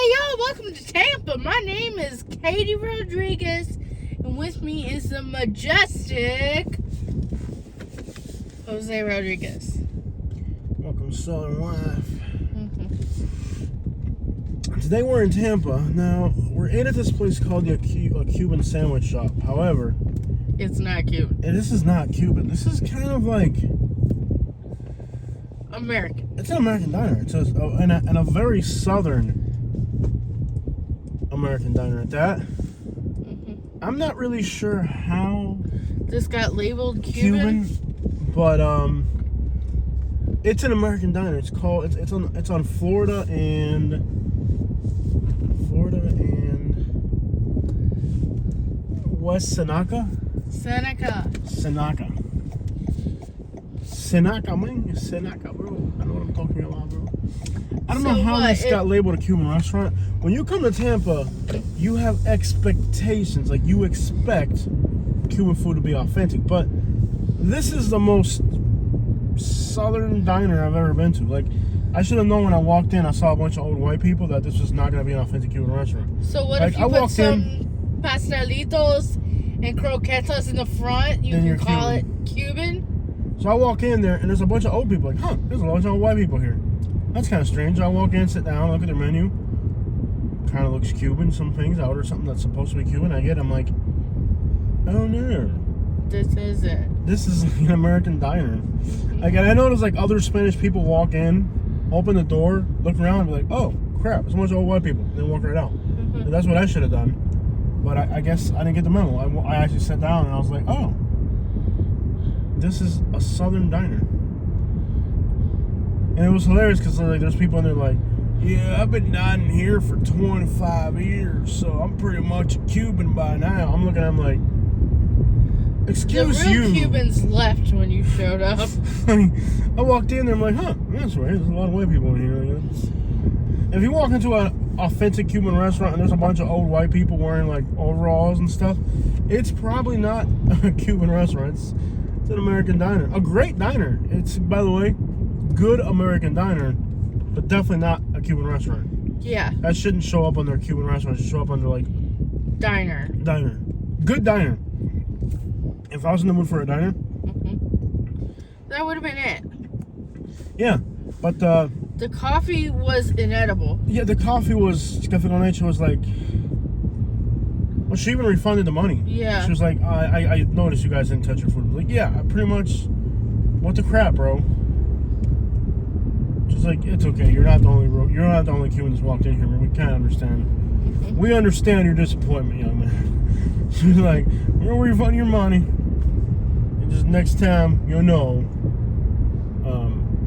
y'all, welcome to Tampa. My name is Katie Rodriguez, and with me is the majestic Jose Rodriguez. Welcome to Southern Life. Today we're in Tampa. Now, we're in at this place called a Cuban Sandwich Shop. However, it's not Cuban. This is not Cuban. This is kind of like American. It's an American diner. It's and a very southern American diner at that. I'm not really sure how this got labeled Cuban, but it's an American diner. It's called it's on Florida and West Seneca, bro. I know what I'm talking about, bro. I don't know how this got labeled a Cuban restaurant. When you come to Tampa, you have expectations. Like, you expect Cuban food to be authentic. But this is the most southern diner I've ever been to. Like, I should have known when I walked in, I saw a bunch of old white people, that this was not going to be an authentic Cuban restaurant. So what if you put some pastelitos and croquetas in the front? You can call it Cuban? So I walk in there, and there's a bunch of old people. Like, there's a bunch of old white people here. That's kind of strange. I walk in, sit down, look at their menu. Kind of looks Cuban. Some things. I order something that's supposed to be Cuban. I'm like, oh no. This is it. This is an American diner. Like, and I notice, like, other Spanish people walk in, open the door, look around, and be like, oh, crap, there's a bunch of old white people. And then walk right out. And that's what I should have done. But I guess I didn't get the memo. I actually sat down, and I was like, oh. This is a southern diner. And it was hilarious because like, there's people in there like, yeah, I've been dining here for 25 years, so I'm pretty much a Cuban by now. I'm looking at them like, excuse you. The real Cubans left when you showed up. I walked in there, I'm like, that's right, there's a lot of white people in here. If you walk into an authentic Cuban restaurant and there's a bunch of old white people wearing like overalls and stuff, it's probably not a Cuban restaurant. It's an American diner. A great diner. It's, by the way, good American diner, but definitely not a Cuban restaurant. Yeah. That shouldn't show up on their Cuban restaurant. It should show up under, like, Diner. Good diner. If I was in the mood for a diner, that would have been it. Yeah, but the coffee was inedible. Yeah, the coffee was, Café con Leche was like, well, she even refunded the money. Yeah. She was like, I noticed you guys didn't touch your food. I was like, yeah, pretty much. What the crap, bro? She's like, it's okay. You're not the only Cuban that's walked in here, man. We can't understand. We understand your disappointment, young man. She was like, we're gonna refund your money, and just next time you'll know,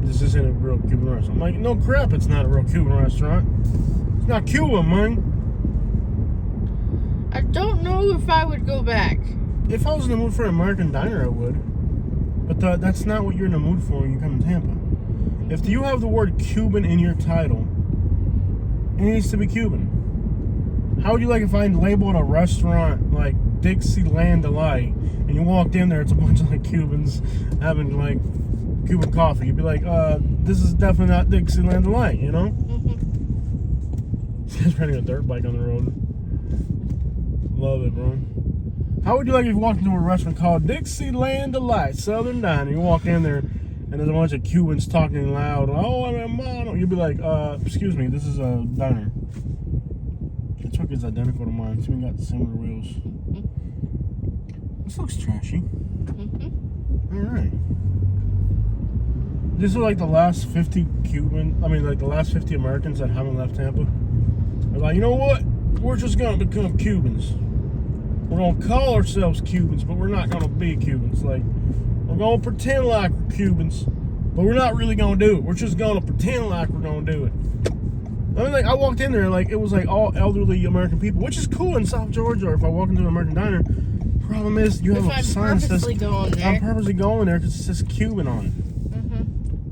this isn't a real Cuban restaurant. I'm like, no crap, it's not a real Cuban restaurant. It's not Cuban, man. I don't know if I would go back. If I was in the mood for an American diner, I would. But that's not what you're in the mood for when you come to Tampa. If you have the word Cuban in your title, it needs to be Cuban. How would you like if I labeled a restaurant like Dixie Land and you walked in there, it's a bunch of like Cubans having like Cuban coffee. You'd be like, this is definitely not Dixie Land, you know? This guy's riding a dirt bike on the road. Love it, bro. How would you like if you walked into a restaurant called Dixie Land Southern Diner? You walk in there, and there's a bunch of Cubans talking loud. Oh, I'm hermano. You'd be like, excuse me, this is a diner. The truck is identical to mine. It's even got similar wheels. This looks trashy. Alright. These are like the last 50 the last 50 Americans that haven't left Tampa. They're like, you know what? We're just going to become Cubans. We're going to call ourselves Cubans, but we're not going to be Cubans. Like, we're going to pretend like we're Cubans, but we're not really going to do it. We're just going to pretend like we're going to do it. I mean, like, I walked in there, like, it was like all elderly American people, which is cool in South Georgia, or if I walk into an American diner. Problem is, you have a sign that says, I'm purposely going there because it says Cuban on it.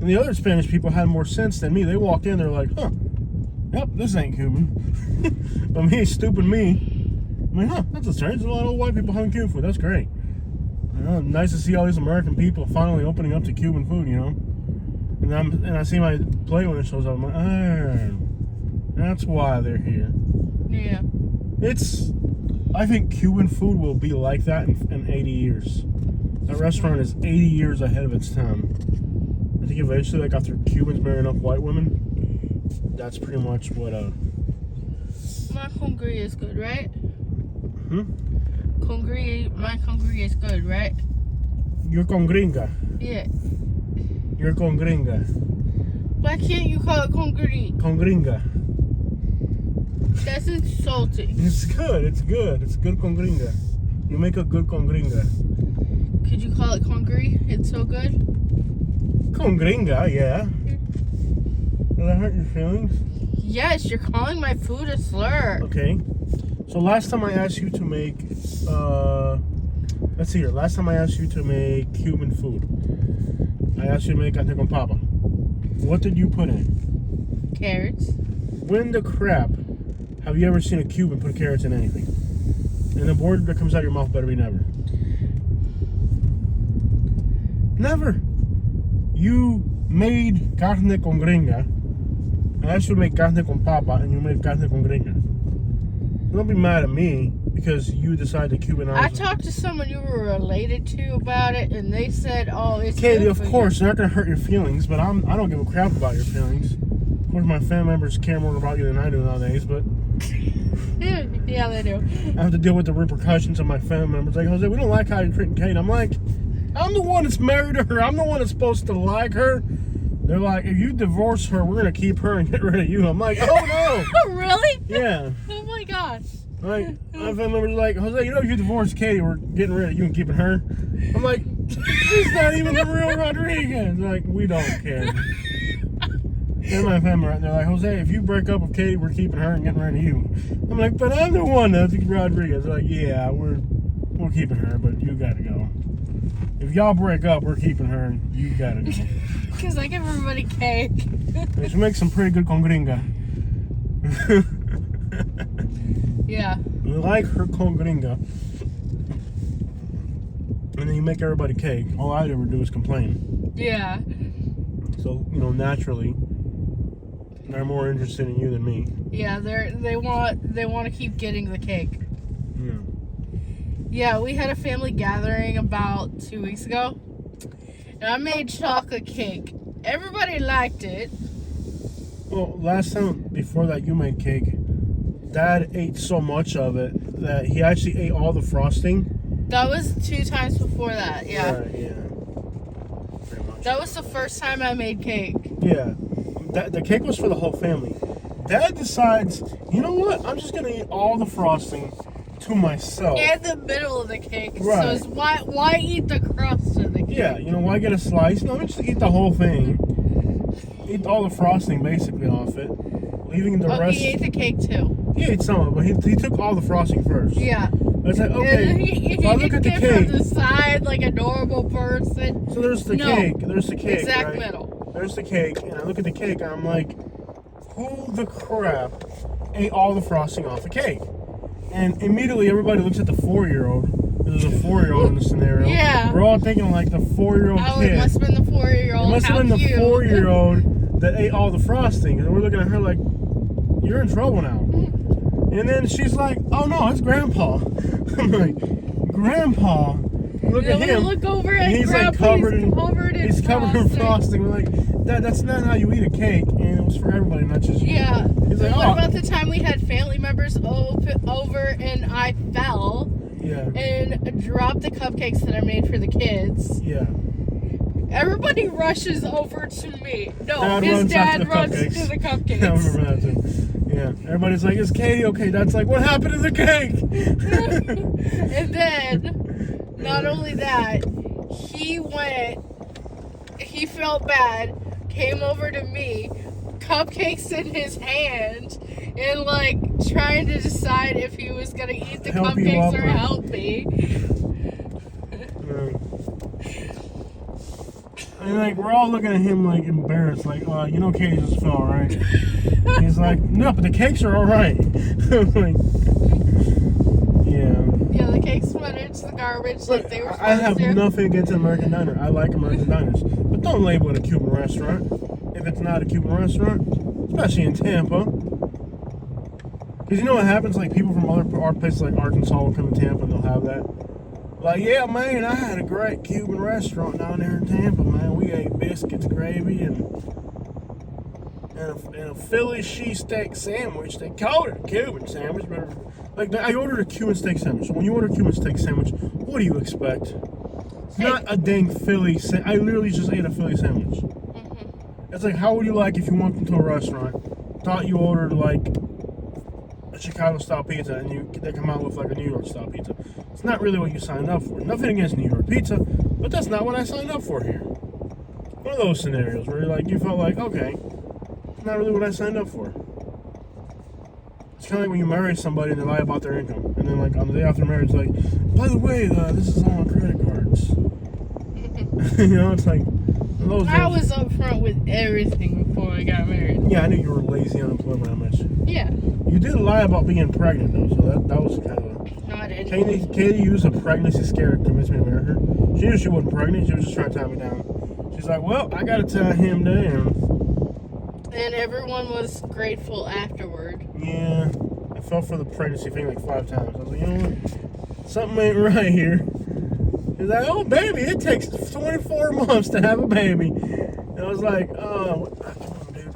And the other Spanish people had more sense than me. They walked in, they're like, yep, this ain't Cuban. But me, stupid me, I'm like, that's a strange. There's a lot of old white people having Cuban food. That's great. You know, nice to see all these American people finally opening up to Cuban food, you know. And I see my plate when it shows up. I'm like, That's why they're here. Yeah. I think Cuban food will be like that in 80 years. That restaurant is 80 years ahead of its time. I think eventually, like after Cubans marrying up white women, that's pretty much what My congri is good, right? My congri is good, right? You're con gringa. Yeah. You're con gringa. Why can't you call it congri? Con gringa. That's insulting. It's good. It's good. It's good con gringa. You make a good con gringa. Could you call it congri? It's so good. Con gringa, yeah. Does that hurt your feelings? Yes, you're calling my food a slur. Okay. So last time I asked you to make, let's see here. Last time I asked you to make Cuban food, I asked you to make carne con papa. What did you put in? Carrots. When the crap have you ever seen a Cuban put carrots in anything? And the word that comes out of your mouth better be never. Never. You made carne con gringa. I asked you to make carne con papa, and you made carne con gringa. Don't be mad at me because you decided to Cubanize. I talked to someone you were related to about it, and they said, "Oh, it's." Katie, good of for course, you. they're not gonna hurt your feelings, but I don't give a crap about your feelings. Of course, my family members care more about you than I do nowadays, but Yeah, they do. I have to deal with the repercussions of my family members. Like, Jose, we don't like how you're treating Kate. I'm like, I'm the one that's married to her. I'm the one that's supposed to like her. They're like, if you divorce her, we're gonna keep her and get rid of you. I'm like, oh no. Really? Yeah. Oh my gosh. Like, my family members are like, Jose, you know, if you divorce Katie, we're getting rid of you and keeping her. I'm like, she's not even the real Rodriguez. Like, we don't care. They're my family right there. Like, Jose, if you break up with Katie, we're keeping her and getting rid of you. I'm like, but I'm the one that's Rodriguez. They're like, yeah, we're keeping her, but you gotta go. If y'all break up, we're keeping her and you gotta go. Because I give everybody cake. She makes some pretty good con gringa. Yeah. You like her con gringa. And then you make everybody cake. All I ever do is complain. Yeah. So, you know, naturally, they're more interested in you than me. Yeah, they want to keep getting the cake. Yeah. Yeah, we had a family gathering about 2 weeks ago. And I made chocolate cake. Everybody liked it. Well, last time, before that, you made cake. Dad ate so much of it that he actually ate all the frosting. That was 2 times before that, yeah. Right, yeah. Pretty much. That was the first time I made cake. Yeah. The cake was for the whole family. Dad decides, you know what? I'm just going to eat all the frosting to myself. And the middle of the cake. Right. So it's why eat the crust of the cake? Yeah, you know, why get a slice? No, just eat the whole thing. Eat all the frosting basically off it. Leaving the rest. He ate the cake too. He ate some of it, but he took all the frosting first. Yeah. I said, okay, He so I look at the came cake. from the side like a normal person. So there's the cake. There's the cake, Exact right? middle. There's the cake, and I look at the cake, and I'm like, who the crap ate all the frosting off the cake? And immediately everybody looks at the 4-year-old. There's a 4-year-old in the scenario. Yeah. We're all thinking like the 4-year-old Oh, kid. it must have been the 4-year-old. It must have How been the cute. 4-year-old that ate all the frosting. And we're looking at her like, you're in trouble now. And then she's like, oh no, it's Grandpa. I'm like, Grandpa? Look at him. Look over at And he's like Grandpa, covered in frosting. We're like, that's not how you eat a cake. And it was for everybody, not just you. Yeah. He's like, What oh. about the time we had family members over and I fell Yeah. and dropped the cupcakes that I made for the kids? Yeah. Everybody rushes over to me. No, Dad his runs dad after the runs cupcakes. to the cupcakes. I remember that too. Yeah. Everybody's like, is Katie okay? That's like, what happened to the cake? And then, not only that, he felt bad, came over to me, cupcakes in his hand, and like trying to decide if he was gonna eat the Help you cupcakes up, or right? help me. And like we're all looking at him like embarrassed, like, you know Katie just fell, right? He's like, no, but the cakes are all right. I'm like, yeah. Yeah, the cakes went into the garbage like they were supposed I have to. nothing against an American diner. I like American diners, but don't label it a Cuban restaurant if it's not a Cuban restaurant, especially in Tampa. Because you know what happens? Like, people from other places like Arkansas will come to Tampa and they'll have that. Like, yeah, man, I had a great Cuban restaurant down there in Tampa, man. We ate biscuits, gravy, and a Philly cheesesteak sandwich. They called it a Cuban sandwich, but like, I ordered a Cuban steak sandwich. So when you order a Cuban steak sandwich, what do you expect? It's not a dang Philly sandwich. I literally just ate a Philly sandwich. It's like, how would you like if you walked into a restaurant, thought you ordered like a Chicago-style pizza, and they come out with like a New York-style pizza? It's not really what you signed up for. Nothing against New York pizza, but that's not what I signed up for here. One of those scenarios where you felt like, okay, it's not really what I signed up for. It's kind of like when you marry somebody and they lie about their income, and then like on the day after marriage, like, by the way, this is all on credit cards. You know, it's like those I was upfront with everything before I got married. Yeah, I knew you were lazy, unemployed when I met you. Yeah. You did lie about being pregnant though, so that was kind of. No, I didn't. Katie used a pregnancy scare to convince me to marry her. She knew she wasn't pregnant. She was just trying to tie me down. She's like, well, I got to tie him down. And everyone was grateful afterward. Yeah, I fell for the pregnancy thing like 5 times. I was like, you know what? Something ain't right here. She's like, oh, baby, it takes 24 months to have a baby. And I was like, oh, come on, dude.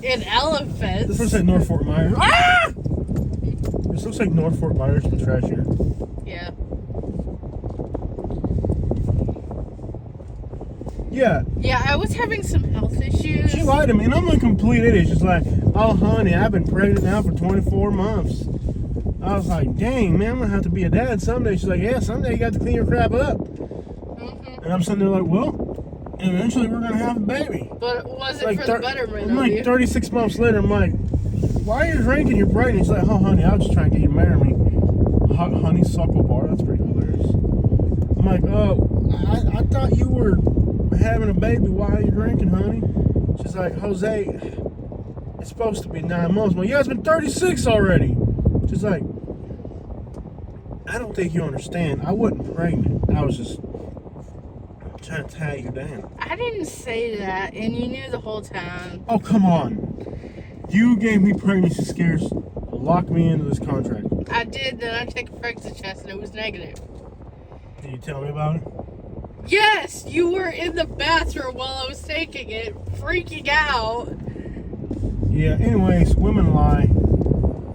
In elephants. This looks like North Fort Myers. Ah! This looks like North Fort Myers, but trashier. Yeah. Yeah. Yeah, I was having some health issues. She lied to me, and I'm a complete idiot. She's like, oh, honey, I've been pregnant now for 24 months. I was like, dang, man, I'm going to have to be a dad someday. She's like, yeah, someday you got to clean your crap up. And I'm sitting there like, well, eventually we're going to have a baby. But it wasn't like for the betterment I'm of like you. 36 months later, I'm like, why are you drinking? You're pregnant. She's like, oh, honey, I was just trying to get you to marry me. Honeysuckle bar, that's pretty hilarious. I'm like, oh, I thought you were having a baby. Why are you drinking, honey? She's like, Jose, it's supposed to be 9 months. I'm like, yeah, it's been 36 already. She's like, I don't think you understand. I wasn't pregnant. I was just trying to tie you down. I didn't say that, and you knew the whole time. Oh, come on. You gave me pregnancy scares to lock me into this contract. I did, then I took a pregnancy test, and it was negative. Did you tell me about it? Yes, you were in the bathroom while I was taking it, freaking out. Yeah, anyways, women lie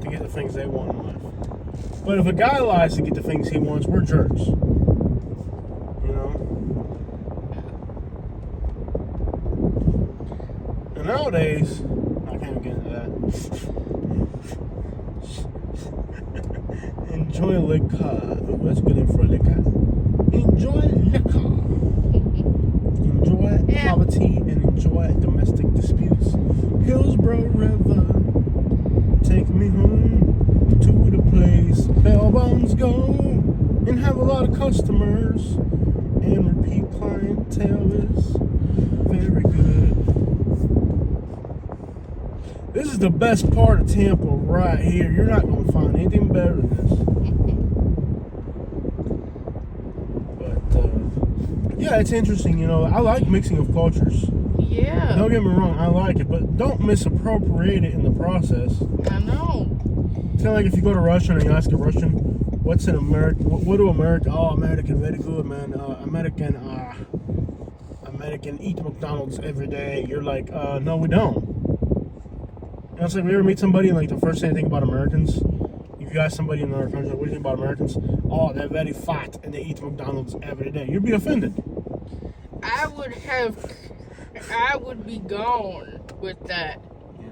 to get the things they want in life. But if a guy lies to get the things he wants, we're jerks. You know? And nowadays, I can't even get into that. Enjoy liquor. Ooh, that's a good name for a liquor. Enjoy liquor. Enjoy poverty and enjoy domestic disputes. Hillsborough River, take me home to the place bell bonds go and have a lot of customers and repeat clientele is very good. This is the best part of Tampa right here. You're not going to find anything better than this. But, yeah, it's interesting, you know. I like mixing of cultures. Yeah. Don't get me wrong, I like it, but don't misappropriate it in the process. I know. It's kind of like if you go to Russia and you ask a Russian, what's in America? What do America? Oh, American, very good, man. American eat McDonald's every day. You're like, no, we don't. You know, it's like, we ever meet somebody and like the first thing they think about Americans, if you ask somebody in another country, like, what do you think about Americans? Oh, they're very fat and they eat McDonald's every day. You'd be offended. I would be gone with that. Yeah.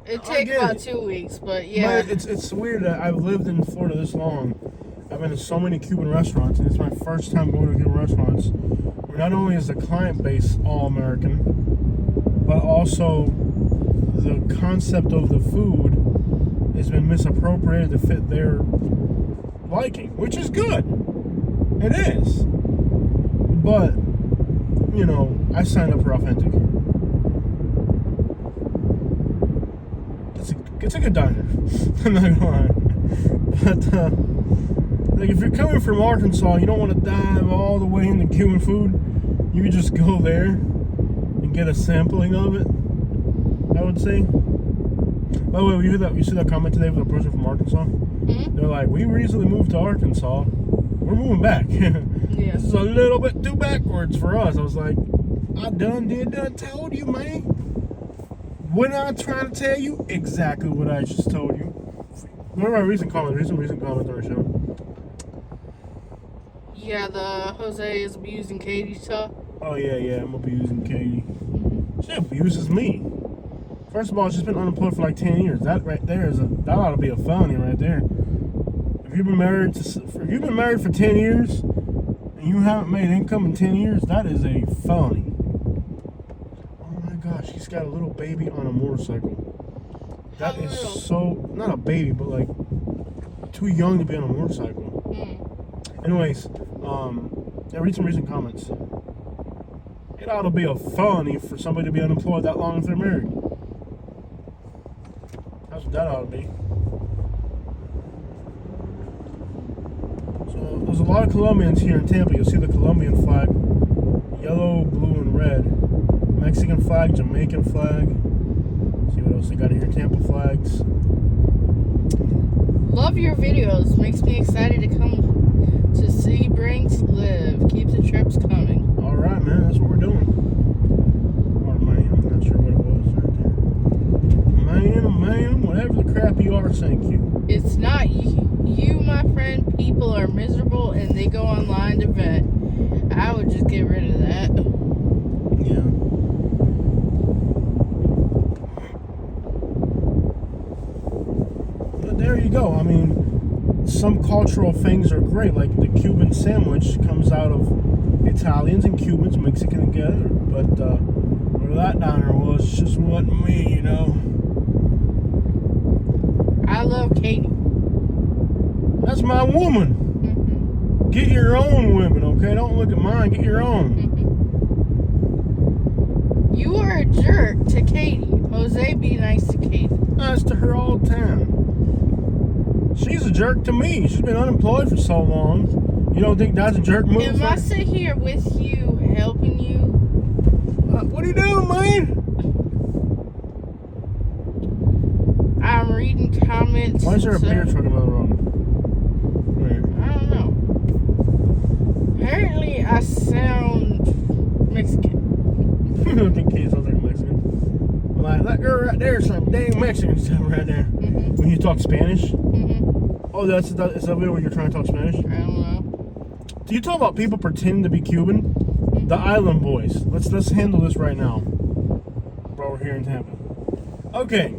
It'd take about 2 weeks, but yeah. But it's weird that I've lived in Florida this long. I've been to so many Cuban restaurants, and it's my first time going to Cuban restaurants. Where not only is the client base all American, but also the concept of the food has been misappropriated to fit their liking, which is good. It is. But, you know, I signed up for authentic. It's a good diner. I'm not gonna lie. But, like, if you're coming from Arkansas, you don't want to dive all the way into Cuban food. You can just go there and get a sampling of it. I would say. By the way, you see that comment today from a person from Arkansas? Mm-hmm. They're like, we recently moved to Arkansas. We're moving back. Yeah. This is a little bit too backwards for us. I was like, I done told you, man. When I trying to tell you exactly what I just told you. One of our recent comments on our show. Yeah, the Jose is abusing Katie stuff. Oh yeah, I'm abusing Katie. She abuses me. First of all, she's been unemployed for like 10 years. That right there that ought to be a felony right there. If you've been married for 10 years and you haven't made income in 10 years, that is a felony. Oh my gosh, she's got a little baby on a motorcycle. That How is little? so, not a baby, but like too young to be on a motorcycle. Anyways, I read some recent comments. It ought to be a felony for somebody to be unemployed that long if they're married. That's what that ought to be. So there's a lot of Colombians here in Tampa. You'll see the Colombian flag, yellow, blue, and red. Mexican flag, Jamaican flag. Let's see what else they got here. Tampa flags. Love your videos. Makes me excited to come to see Brinks live. Keep the trips coming. All right, man. That's what we're doing. Armenia. I'm not sure what it was right there. Man, whatever the crap you are, thank you. It's not you, my friend. People are miserable and they go online to vent. I would just get rid of that. Yeah. But there you go. I mean, some cultural things are great. Like the Cuban sandwich comes out of Italians and Cubans mixing together. But where that diner was, just wasn't me, you know. I love Katie. That's my woman. Get your own women, okay? Don't look at mine. Get your own. You are a jerk to Katie. Jose, be nice to Katie. Nice to her all the time. She's a jerk to me. She's been unemployed for so long. You don't think that's a jerk move? If I sit here with you, helping you. What are you doing, man? I'm reading comments. Why is there a beer truck on the road? Where? I don't know. Apparently, I sound Mexican. I don't think Katie sounds like a Mexican. I'm like, that girl right there is some dang Mexican stuff right there. When you talk Spanish? Oh, is that video where you're trying to talk Spanish? I don't know. Do you talk about people pretending to be Cuban? The Island Boys. Let's handle this right now. While we're here in Tampa. Okay.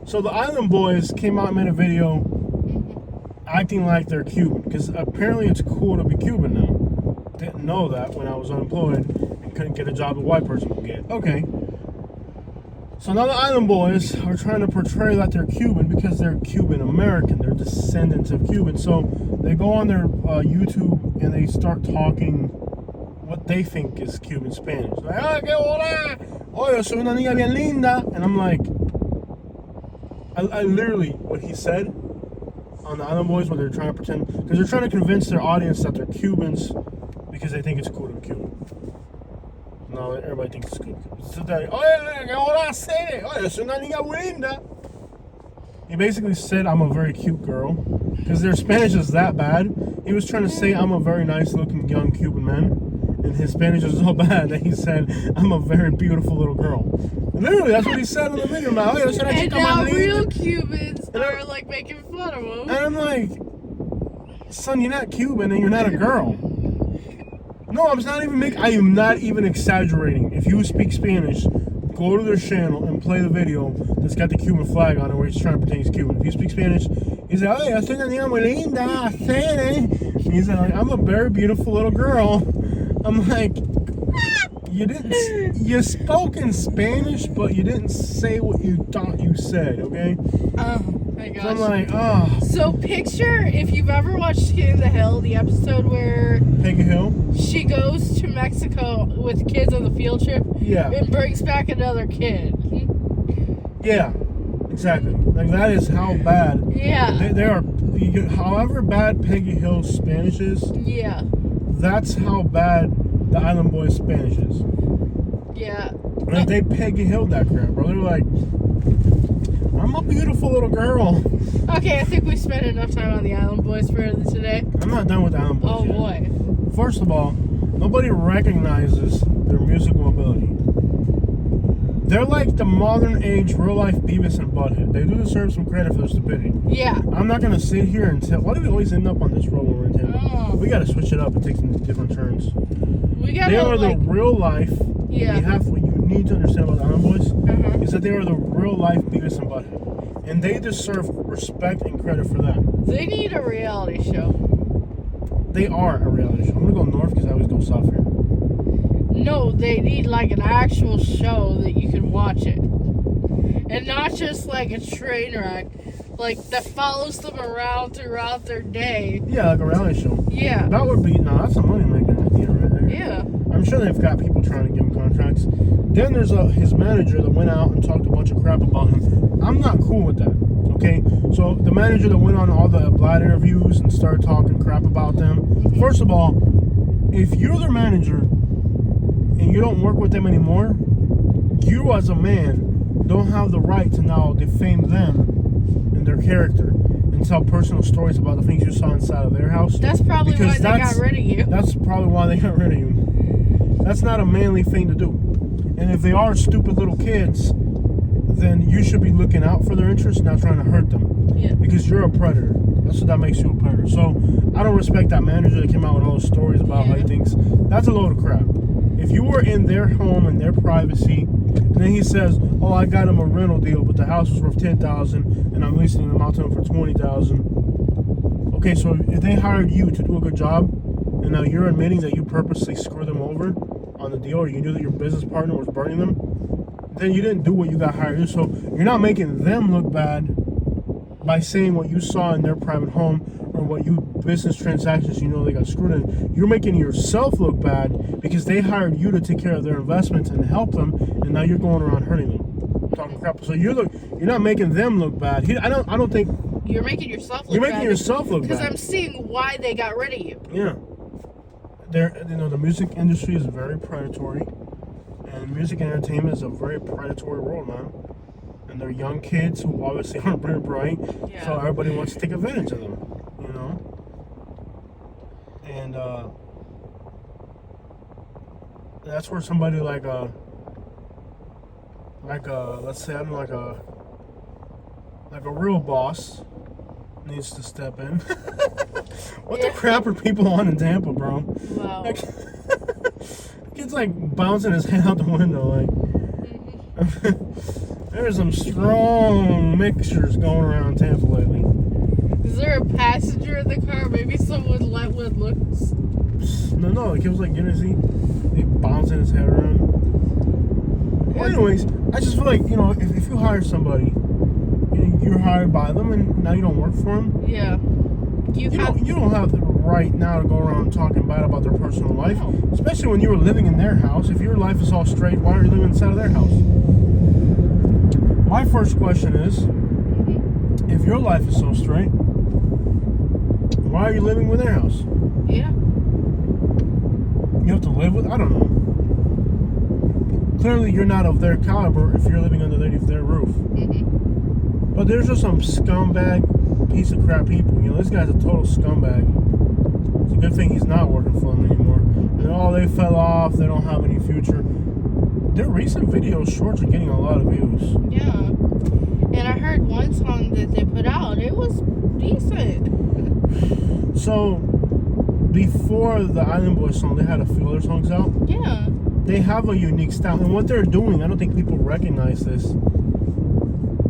So the Island Boys came out and made a video acting like they're Cuban. Because apparently it's cool to be Cuban now. Didn't know that when I was unemployed and couldn't get a job a white person could get. Okay. So now the Island Boys are trying to portray that they're Cuban because they're Cuban American. They're descendants of Cubans. So they go on their YouTube and they start talking what they think is Cuban Spanish. Like, ah, que hola! Oye, soy una niña bien linda. And I'm like, I literally, what he said on the Island Boys, where they're trying to pretend, because they're trying to convince their audience that they're Cubans because they think it's cool to be Cuban. No, everybody thinks it's cool. So they're, oye, que hola, se! Oye, soy una niña muy linda. He basically said I'm a very cute girl because their Spanish is that bad. He was trying to say I'm a very nice looking young Cuban man. And his Spanish was so bad that he said, I'm a very beautiful little girl. And literally, that's what he said in the video. Now, And now real Cubans are like making fun of him. And I'm like, son, you're not Cuban and you're not a girl. No, I am not even exaggerating. If you speak Spanish, go to their channel and play the video that's got the Cuban flag on it where he's trying to pretend he's Cuban. If you speak Spanish, he's like, oh, soy una niña muy linda, he's like, I'm a very beautiful little girl. I'm like, you spoke in Spanish, but you didn't say what you thought you said, okay? Oh my gosh. So I'm like, oh. So picture, if you've ever watched Skin in the Hill, the episode where Peggy Hill? she goes to Mexico with kids on the field trip. Yeah. And brings back another kid. Yeah, exactly. Like, that is how bad. Yeah. They are, however bad Peggy Hill's Spanish is. Yeah. That's how bad the Island Boys' Spanish is. Yeah. Like, they Peggy Hill that crap, bro. They're like, I'm a beautiful little girl. Okay, I think we spent enough time on the Island Boys for today. I'm not done with the Island Boys Oh, yet. boy. First of all, nobody recognizes their musical ability. They're like the modern age real life Beavis and Butthead. They do deserve some credit for their stupidity. Yeah. I'm not gonna sit here and tell. Why do we always end up on this road when we're in Tampa? Oh. We gotta switch it up and take some different turns. We gotta, They are like, the real life. Yeah. What you need to understand about the Island Boys Uh-huh. is that they are the real life Beavis and Butthead, and they deserve respect and credit for that. They need a reality show. They are a reality show. I'm gonna go north because I always go south here. No, they need like an actual show that you can watch it. And not just like a train wreck, like that follows them around throughout their day. Yeah, like a reality show. Yeah. That would be that's a money making idea right there. Yeah. I'm sure they've got people trying to give him contracts. Then there's his manager that went out and talked a bunch of crap about him. I'm not cool with that. Okay, so the manager that went on all the blind interviews and started talking crap about them. Mm-hmm. First of all, if you're their manager and you don't work with them anymore, you as a man don't have the right to now defame them and their character and tell personal stories about the things you saw inside of their house. That's probably why Because they got rid of you. That's probably why they got rid of you. That's not a manly thing to do. And if they are stupid little kids, then you should be looking out for their interests, not trying to hurt them. Yeah. Because you're a predator. That's what that makes you a predator. So I don't respect that manager that came out with all those stories about how he thinks. That's a load of crap. If you were in their home and their privacy, and then he says, "Oh, I got him a rental deal, but the house was worth $10,000, and I'm leasing them out to him for $20,000." Okay, so if they hired you to do a good job, and now you're admitting that you purposely screwed them over on the deal, or you knew that your business partner was burning them, then you didn't do what you got hired to do. So you're not making them look bad by saying what you saw in their private home or what you business transactions you know they got screwed in. You're making yourself look bad because they hired you to take care of their investments and help them, and now you're going around hurting them, talking crap. So you're not making them look bad. I don't think You're making yourself look you're making bad yourself look because bad. I'm seeing why they got rid of you. Yeah. The music industry is very predatory, and music and entertainment is a very predatory world, man. And they're young kids who obviously aren't very bright, Yeah. so everybody wants to take advantage of them, you know. And that's where somebody like let's say like a real boss needs to step in. What the crap are people on in Tampa, bro? Wow. Like, kid's like bouncing his head out the window. Like, there's some strong mixtures going around Tampa lately. Is there a passenger in the car? Maybe someone let one look. No, the kid was like, he bouncing his head around. Well, anyways, I just feel like, if you hire somebody, you're hired by them, and now you don't work for them. Yeah. You don't have the right now to go around talking bad about their personal life, No. especially when you were living in their house. If your life is all straight, why are you living inside of their house? My first question is, if your life is so straight, why are you living with their house? Yeah. You have to live with, I don't know. Clearly you're not of their caliber if you're living underneath their roof. Mm-hmm. But there's just some scumbag piece of crap people. This guy's a total scumbag. It's a good thing he's not working for them anymore. And they fell off, they don't have any future. Their recent videos shorts are getting a lot of views. Yeah. And I heard one song that they put out. It was decent. So, before the Island Boys song, they had a few other songs out. Yeah. They have a unique style. And what they're doing, I don't think people recognize this.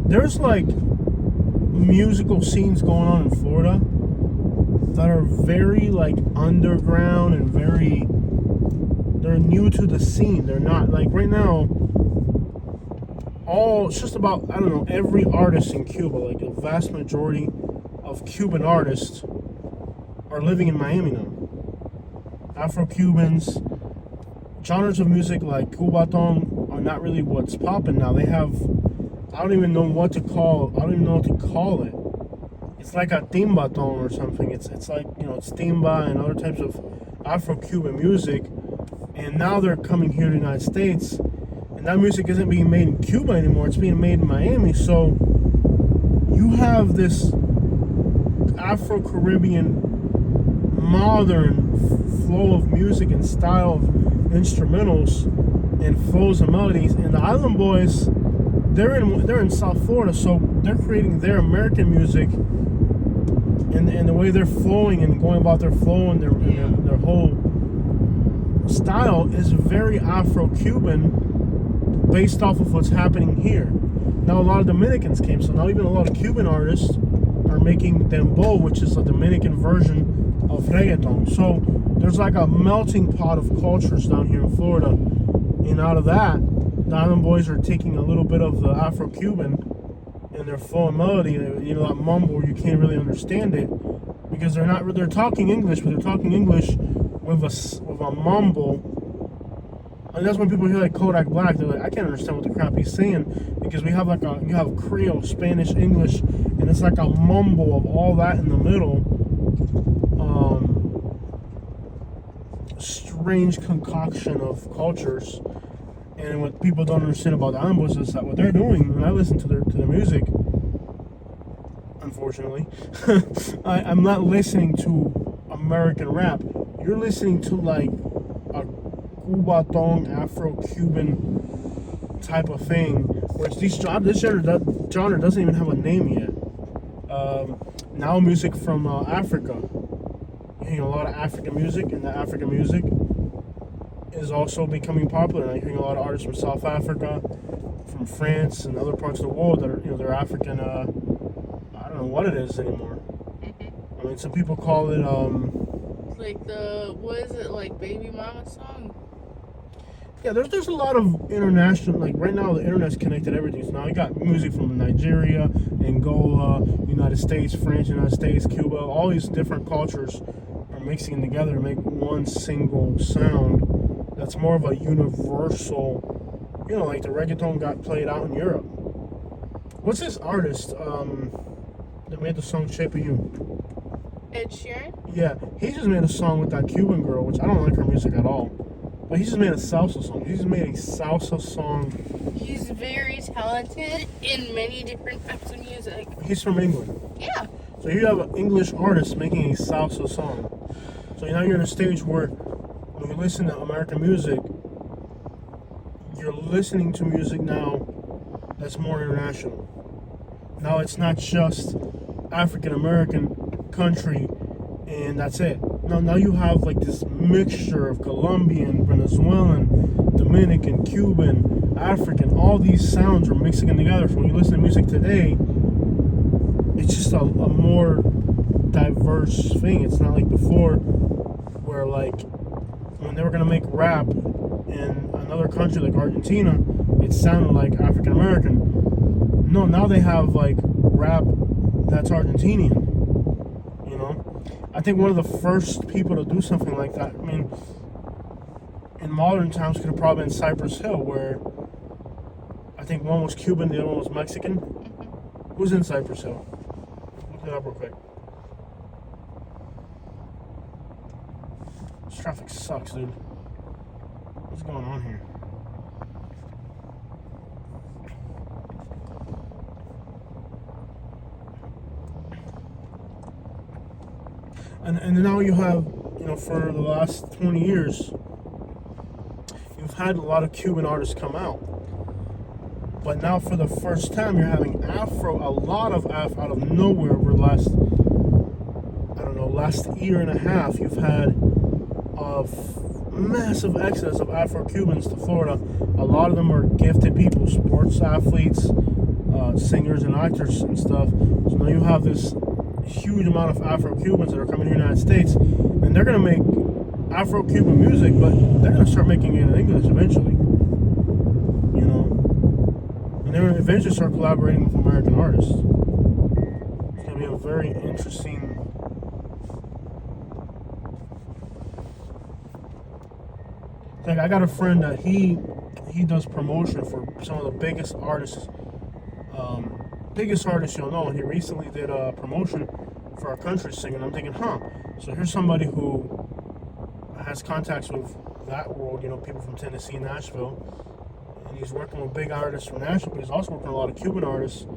There's like musical scenes going on in Florida that are very like underground and they're new to the scene. They're not like right now it's just about, I don't know, every artist in Cuba, like a vast majority of Cuban artists are living in Miami now. AfroCubans, genres of music like Cubatón are not really what's popping now. They have, I don't even know what to call it. It's like a timbaton or something. It's like, it's timba and other types of Afro-Cuban music. And now they're coming here to the United States. And that music isn't being made in Cuba anymore. It's being made in Miami. So you have this Afro-Caribbean modern flow of music and style of instrumentals and flows and melodies. And the Island Boys, they're in South Florida, so they're creating their American music, and the way they're flowing and going about their flow and their whole style is very Afro-Cuban, based off of what's happening here. Now a lot of Dominicans came, so now even a lot of Cuban artists are making dembow, which is a Dominican version of reggaeton. So there's like a melting pot of cultures down here in Florida, and out of that, the Island Boys are taking a little bit of the Afro-Cuban in their flow and melody. You know, that mumble where you can't really understand it because they're talking English, but they're talking English with a mumble. And that's when people hear like Kodak Black, they're like, I can't understand what the crap he's saying, because you have Creole, Spanish, English, and it's like a mumble of all that in the middle. Strange concoction of cultures. And what people don't understand about the Island Boys is that what they're doing, when I listen to their music, unfortunately, I'm not listening to American rap. You're listening to like a Cubatong, Afro-Cuban type of thing, where this genre doesn't even have a name yet. Now music from Africa. You're hearing a lot of African music, and the African music is also becoming popular. Now you're hearing a lot of artists from South Africa, from France, and other parts of the world that are, they're African. I don't know what it is anymore. I mean, some people call it like what is it, like Baby Mama song? Yeah, there's a lot of international, like right now the internet's connected everything. So now you got music from Nigeria, Angola, United States, France, United States, Cuba. All these different cultures are mixing together to make one single sound that's more of a universal, like the reggaeton got played out in Europe. What's this artist that made the song Shape of You? Ed Sheeran? Yeah, he just made a song with that Cuban girl, which I don't like her music at all. But he just made a salsa song. He just made a salsa song. He's very talented in many different types of music. He's from England. Yeah. So you have an English artist making a salsa song. So now you're in a stage where when you listen to American music, you're listening to music now that's more international. Now it's not just African American country and that's it. Now you have like this mixture of Colombian, Venezuelan, Dominican, Cuban, African. All these sounds are mixing in together. So when you listen to music today, it's just a more diverse thing. It's not like before where like when they were gonna make rap in another country like Argentina, it sounded like African American. No, now they have like rap that's Argentinian. I think one of the first people to do something like that, I mean, in modern times could have probably been Cypress Hill, where I think one was Cuban, the other one was Mexican. Who's in Cypress Hill? Look it up real quick. This traffic sucks, dude. What's going on here? And now you have, for the last 20 years, you've had a lot of Cuban artists come out. But now for the first time, you're having Afro, a lot of Afro out of nowhere over the last year and a half. You've had a massive exodus of Afro-Cubans to Florida. A lot of them are gifted people, sports athletes, singers and actors and stuff. So now you have this huge amount of Afro-Cubans that are coming to the United States, and they're going to make Afro-Cuban music, but they're going to start making it in English eventually, and they're going to eventually start collaborating with American artists. It's going to be a very interesting thing. I got a friend that he does promotion for some of the biggest artists you'll know. He recently did a promotion for a country singer, and I'm thinking, so here's somebody who has contacts with that world, people from Tennessee, Nashville, and And he's working with big artists from Nashville, but he's also working with a lot of Cuban artists.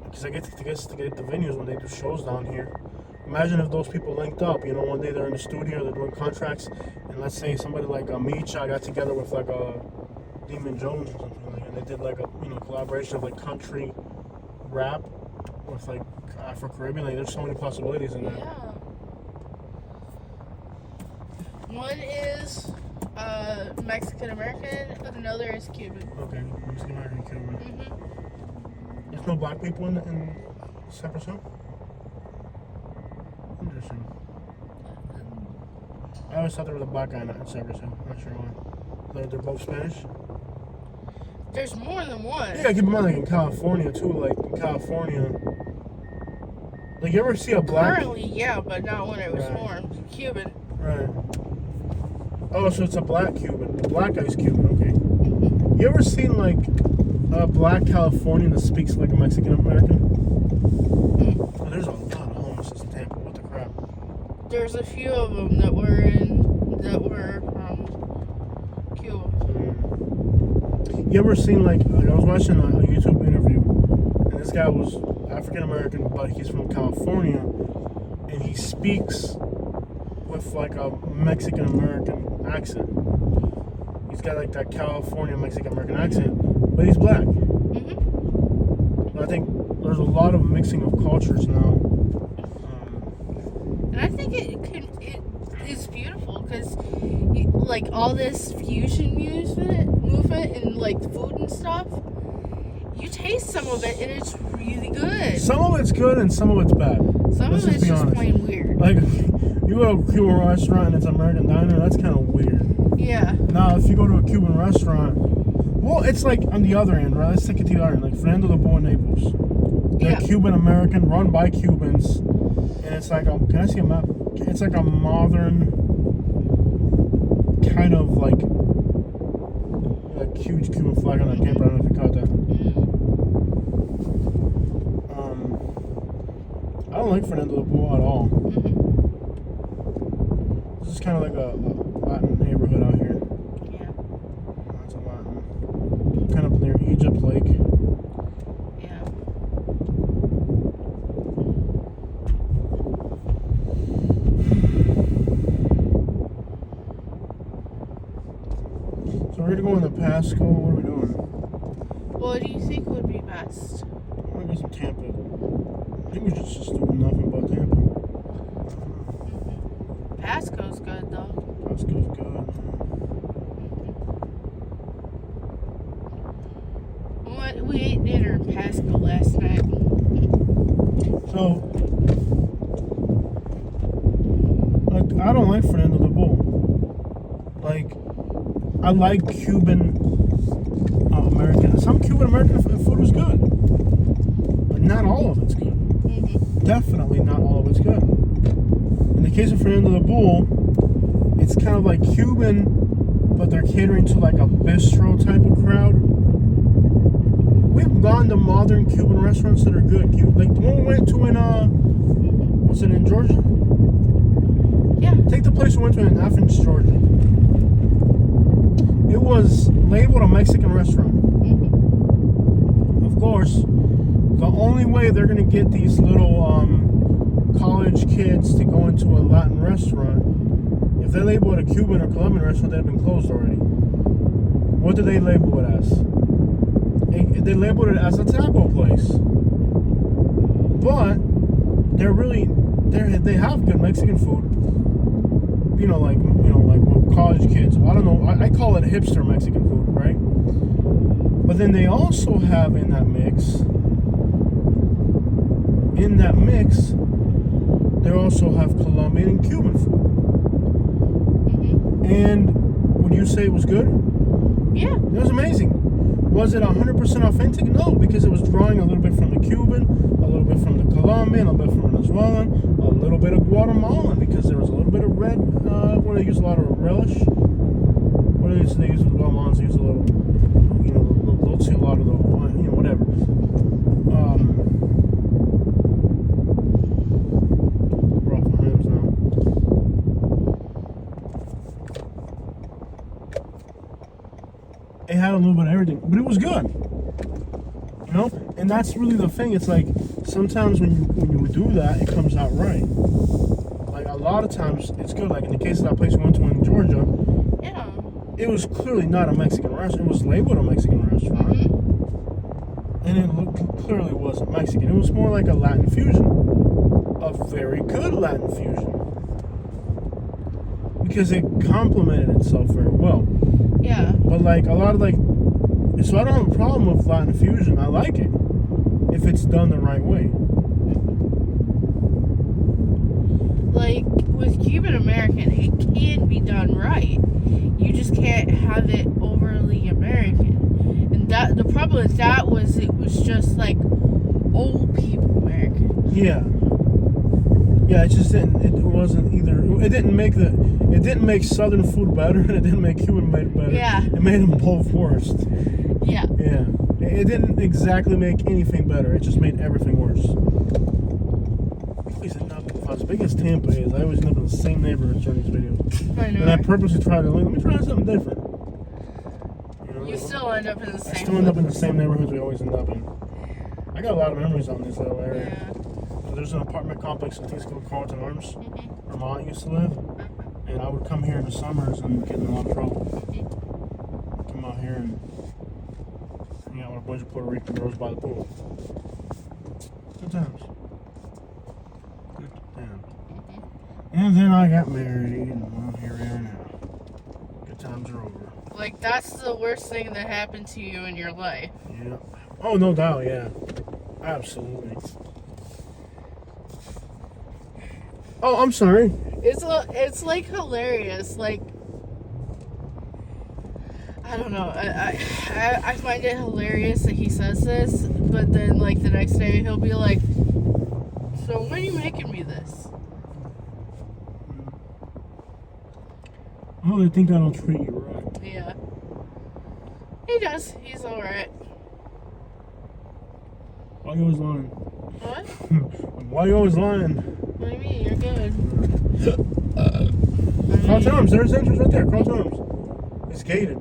Because I get to get the venues when they do shows down here. Imagine if those people linked up. You know, one day they're in the studio, they're doing contracts, and let's say somebody like Micha got together with like a Demon Jones or something, like, and they did like a collaboration of like country rap with like Afro-Caribbean. Like, there's so many possibilities in that. Yeah. One is Mexican American, another is Cuban. Okay, Mexican American, Cuban. Mm-hmm. There's no black people in Cypress Hill? Interesting. I always thought there was a black guy in Cypress Hill. Not sure why. They're both Spanish? There's more than one. Yeah, keep in mind, like in California too. Like in California, like you ever see a black? Currently, yeah, but not when it was Right. formed. Cuban. Right. Oh, so it's a black Cuban. The black guy's Cuban. Okay. Mm-hmm. You ever seen like a black Californian that speaks like a Mexican American? Mm. Oh, there's a lot of homelessness in Tampa. What the crap? There's a few of them that were from Cuba. You ever seen like I was watching a YouTube interview, and this guy was African American, but he's from California, and he speaks with like a Mexican American accent. He's got like that California Mexican American accent, but he's black. Mm-hmm. I think there's a lot of mixing of cultures now. And I think it is beautiful because like all this fusion movement and like food and stuff, you taste some of it and it's really good. Some of it's good and some of it's bad. Some Let's of it's be just honest. plain weird. Like, you go to a Cuban restaurant and it's an American diner, that's kind of weird. Yeah. Now, if you go to a Cuban restaurant, well, it's like on the other end, right? Let's take it to the other end, like Fernando de Boa, Naples. They're Yeah. Cuban American, run by Cubans, and it's like can I see a map? It's like a modern kind of like huge Cuban flag on that camper. I don't know if you caught that. I don't like Fernando de Boa at all. Mm-hmm. This is kind of like a Latin neighborhood out here. Yeah. That's a Latin. Kind of near Egypt Lake. Yeah. So we're gonna go in the Pasco. What are we doing? What do you think would be best? I guess in Tampa. I think we should just do nothing but Tampa. Pasco's good though. Pasco's good. What we ate dinner in Pasco last night. So, like, I don't like Fernando de Boa. Like, I like Cuban American. Some Cuban American food is good, but not all of it's good. Mm-hmm. Definitely not all of it's good. In the case of Fernando de Boa, it's kind of like Cuban, but they're catering to like a bistro type of crowd. We've gone to modern Cuban restaurants that are good. Like the one we went to in was it in Georgia? Yeah. Take the place we went to in Athens, Georgia. It was labeled a Mexican restaurant. Mm-hmm. Of course, the only way they're gonna get these little college kids to go into a Latin restaurant, if they label it a Cuban or Colombian restaurant, they've been closed already. What do they label it as? They labeled it as a taco place. But they have good Mexican food. Like college kids. I don't know. I call it hipster Mexican food, right? But then they also have in that mix, they also have Colombian and Cuban food. Mm-hmm. And would you say it was good? Yeah. It was amazing. Was it 100% authentic? No, because it was drawing a little bit from the Cuban, a little bit from the Colombian, a little bit from Venezuelan, a little bit of Guatemalan, because there was a little bit of red, where they use a lot of relish. What do they use with Guatemalans? They use a little, they'll see a lot of the, whatever. We're off our hands now. everything, but it was good. You know, and that's really the thing. It's like sometimes when you do that, it comes out right. Like a lot of times, it's good. Like in the case of that place we went to in Georgia, Yeah. it was clearly not a Mexican restaurant. It was labeled a Mexican restaurant, and it clearly wasn't Mexican. It was more like a Latin fusion, a very good Latin fusion, because it complemented itself very well. Yeah. But like a lot of like. So I don't have a problem with Latin fusion. I like it if it's done the right way. Like with Cuban American, it can be done right. You just can't have it overly American. And that the problem with that was it was just like old people American. Yeah. Yeah, it just didn't. It wasn't either. It didn't make Southern food better, and it didn't make Cuban better. Yeah. It made them both worse. Yeah. Yeah. It didn't exactly make anything better. It just made everything worse. Always end up, as big as Tampa is, I always end up in the same neighborhood during these videos. I know. And I purposely try to, let me try something different. You still end up in the same. I still end up in the same neighborhoods we always end up in. I got a lot of memories on this little area. Yeah. There's an apartment complex in Tisco, Carlton Arms, where my aunt used to live. And I would come here in the summers and get in a lot of trouble. Come out here and hang out with a bunch of Puerto Rican girls by the pool. Good times. Good times. And then I got married, and well, here we are now. Good times are over. Like that's the worst thing that happened to you in your life. Yeah. Oh, no doubt, yeah. Absolutely. Oh, I'm sorry. It's like hilarious. Like I don't know. I find it hilarious that he says this, but then like the next day he'll be like, "So when are you making me this?" Oh, they think I don't treat you right. Yeah. He does. He's all right. Why you always lying? What? Why you always lying? What do you mean? You're good. Carlton Arms, there's the entrance right there. Carlton Arms. It's gated.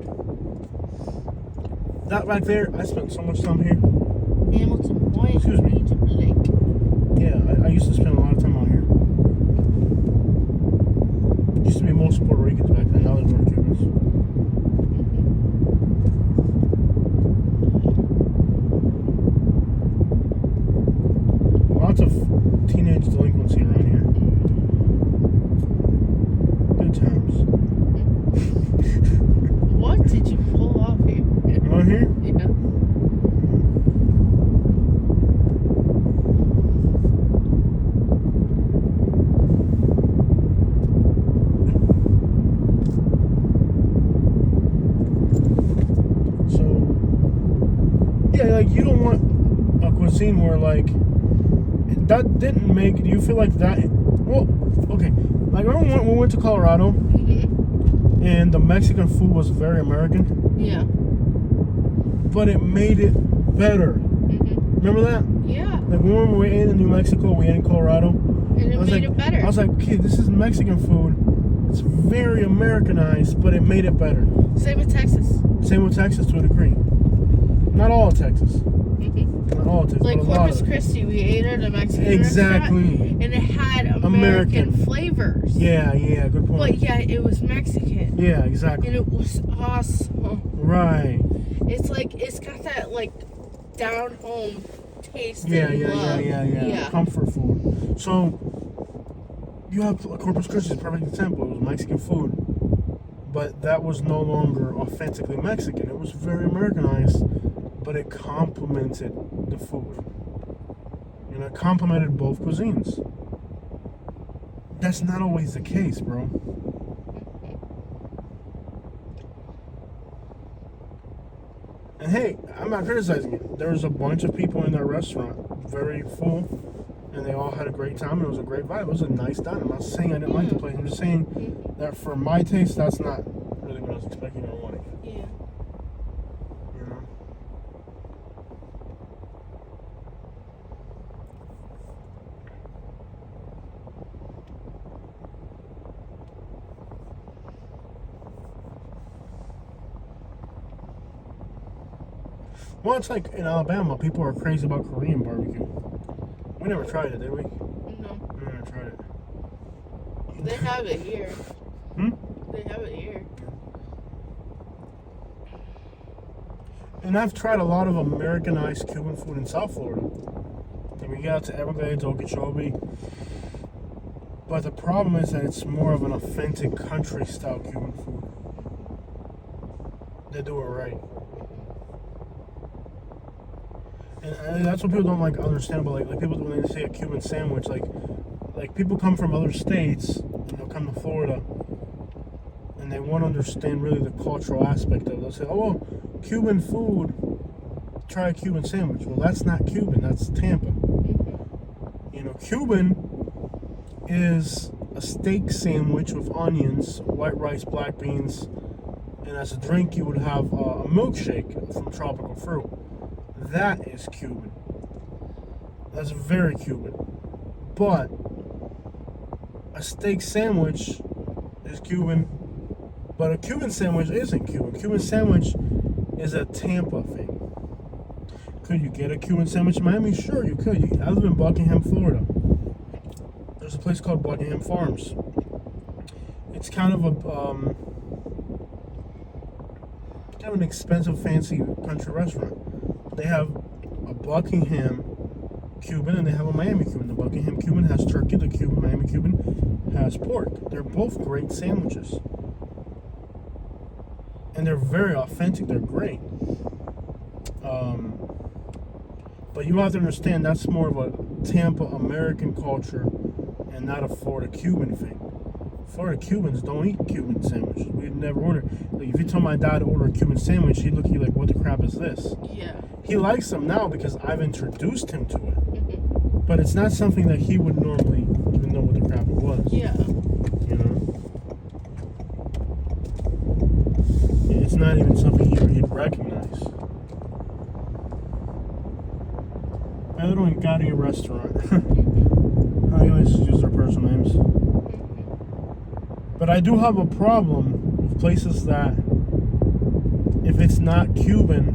That back there, I spent so much time here. Hamilton Point. Excuse me. Egypt Lake. Yeah, I used to spend a lot of time out here. Used to be most Puerto Ricans back then. Now there's more Cubans. Lots of teenage delinquency around here. Good times. What did you pull off here? Around here? Yeah. So, yeah, like you don't want a cuisine where like that didn't make. Do you feel like that? Well, okay. Like remember when we went to Colorado and the Mexican food was very American, Yeah. but it made it better. Remember that? Yeah. Like when we ate in New Mexico, we ate in Colorado. And it made it better. I was like, okay, this is Mexican food. It's very Americanized, but it made it better. Same with Texas. Same with Texas to a degree. Not all of Texas. Not all of Texas. Like but a lot Corpus of it. Christi, we ate at a Mexican Exactly. restaurant, and it had American flavors. Yeah, good point. But yeah, it was Mexican. Yeah, exactly. And it was awesome. Right. It's like it's got that like down home taste. Yeah, and love. yeah. Comfort food. So you have Corpus Christi is a perfect example. It was Mexican food, but that was no longer authentically Mexican. It was very Americanized, but it complemented the food. You know, it complemented both cuisines. That's not always the case, bro. And hey, I'm not criticizing it. There was a bunch of people in that restaurant, very full, and they all had a great time. It was a great vibe. It was a nice diner. I'm not saying I didn't like the place. I'm just saying that for my taste, that's not really what I was expecting or wanting. Yeah. You know? Well, it's like in Alabama, people are crazy about Korean barbecue. We never tried it, did we? No. We never tried it. They have it here. Hmm? They have it here. And I've tried a lot of Americanized Cuban food in South Florida. And we got to Everglades, Okeechobee. But the problem is that it's more of an authentic country-style Cuban food. They do it right. And that's what people don't like understand about like people when they say a Cuban sandwich, like people come from other states and they'll come to Florida and they won't understand really the cultural aspect of it. They'll say, "Oh, well, Cuban food, try a Cuban sandwich." Well, that's not Cuban, that's Tampa. You know, Cuban is a steak sandwich with onions, white rice, black beans, and as a drink you would have a milkshake from tropical fruit. That is Cuban. That's very Cuban. But a steak sandwich is Cuban, but a Cuban sandwich isn't Cuban. Cuban sandwich is a Tampa thing. Could you get a Cuban sandwich in Miami? Sure, you could. I live in Buckingham, Florida. There's a place called Buckingham Farms. It's kind of an expensive, fancy country restaurant. They have a Buckingham Cuban and they have a Miami Cuban. The Buckingham Cuban has turkey. The Miami Cuban has pork. They're both great sandwiches. And they're very authentic. They're great. But you have to understand that's more of a Tampa American culture and not a Florida Cuban thing. Florida Cubans don't eat Cuban sandwiches. We'd never order. Like if you told my dad to order a Cuban sandwich, he'd look at you like, "What the crap is this?" Yeah. He likes them now because I've introduced him to it. But it's not something that he would normally even know what the crap it was. Yeah. You know? It's not even something he'd recognize. My little Cuban Restaurant. I always use their personal names. But I do have a problem with places that, if it's not Cuban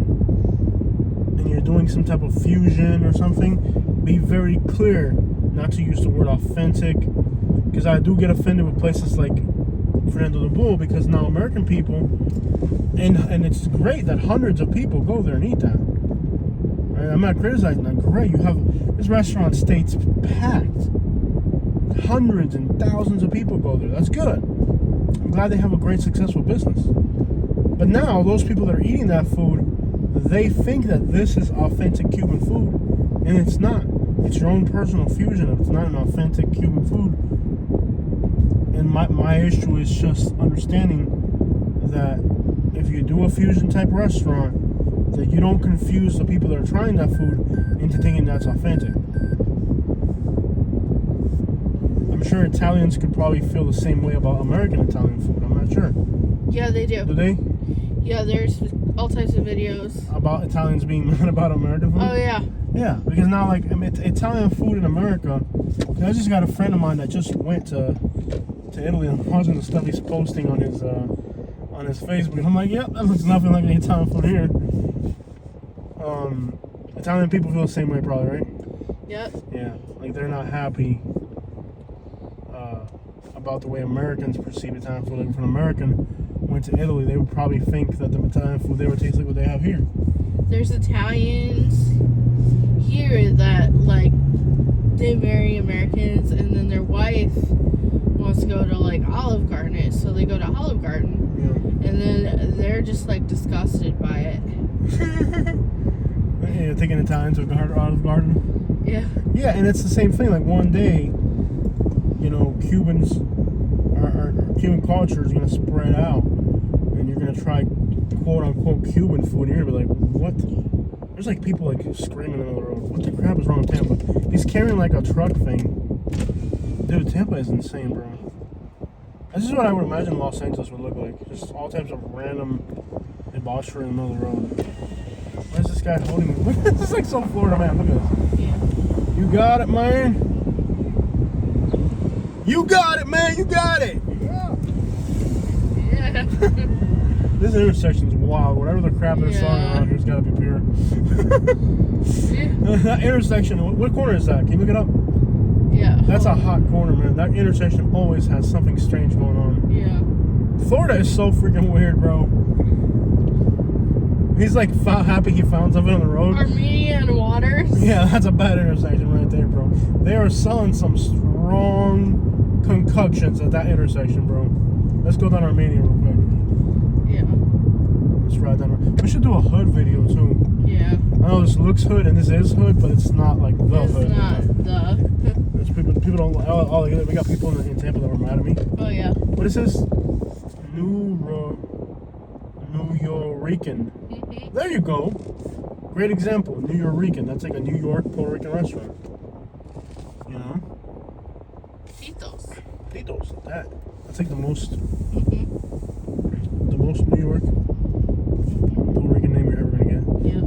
and you're doing some type of fusion or something, be very clear not to use the word authentic. Because I do get offended with places like Fernando the Bull, because now American people, and it's great that hundreds of people go there and eat that. Right? I'm not criticizing that. Great, you have this restaurant stays packed. Hundreds and thousands of people go there. That's good. I'm glad they have a great, successful business. But now, those people that are eating that food, they think that this is authentic Cuban food, and it's not. It's your own personal fusion. It's not an authentic Cuban food. And my issue is just understanding that if you do a fusion type restaurant, that you don't confuse the people that are trying that food into thinking that's authentic. I'm sure Italians could probably feel the same way about American Italian food. I'm not sure. Yeah, they do. Do they? Yeah, there's all types of videos. About Italians being mad about American food? Oh, yeah. Yeah, because now, like, Italian food in America, I just got a friend of mine that just went to Italy and watching the stuff he's posting on his Facebook. And I'm like, yep, that looks nothing like the Italian food here. Italian people feel the same way probably, right? Yep. Yeah, like they're not happy about the way Americans perceive Italian food. Like if an American went to Italy, they would probably think that the Italian food there would taste like what they have here. There's Italians here that, like, they marry Americans and then their wife wants to go to, like, Olive Garden, so they go to Olive Garden. Yeah. And then they're just, like, disgusted by it. Yeah, thinking Italians would go to Olive Garden. Yeah. Yeah, and it's the same thing. Like one day, you know, Cubans, or Cuban culture is going to spread out, and you're going to try quote unquote Cuban food. And you're going to be like, what? There's like people like screaming in the road. What the crap is wrong with Tampa? He's carrying like a truck thing. Dude, Tampa is insane, bro. This is what I would imagine Los Angeles would look like. Just all types of random debauchery in the middle of the road. Why is this guy holding me? This is like so Florida, man. Look at this. Yeah. You got it, man. You got it, man. You got it. Yeah. This intersection's wild. wild. Whatever the crap they're selling around here's got to be pure. That intersection, what corner is that? Can you look it up? Yeah. That's a hot corner, man. That intersection always has something strange going on. Yeah. Florida is so freaking weird, bro. He's like happy he found something on the road. Armenia and Waters. Yeah, that's a bad intersection right there, bro. They are selling some strong concoctions at that intersection, bro. Let's go down Armenia real quick. Yeah. Let's ride down. We should do a hood video too. Yeah. I know this looks hood and this is hood, but it's not like the It's hood. not the. There's people don't. Oh, we got people in Tampa that were mad at me. Oh yeah. What is this? New Yorican. Mm-hmm. There you go. Great example. New Yorican. That's like a New York Puerto Rican restaurant. You know? Titos. Tito's. That's like the most Mm-hmm. New York Puerto Rican name you're ever gonna get. Yeah.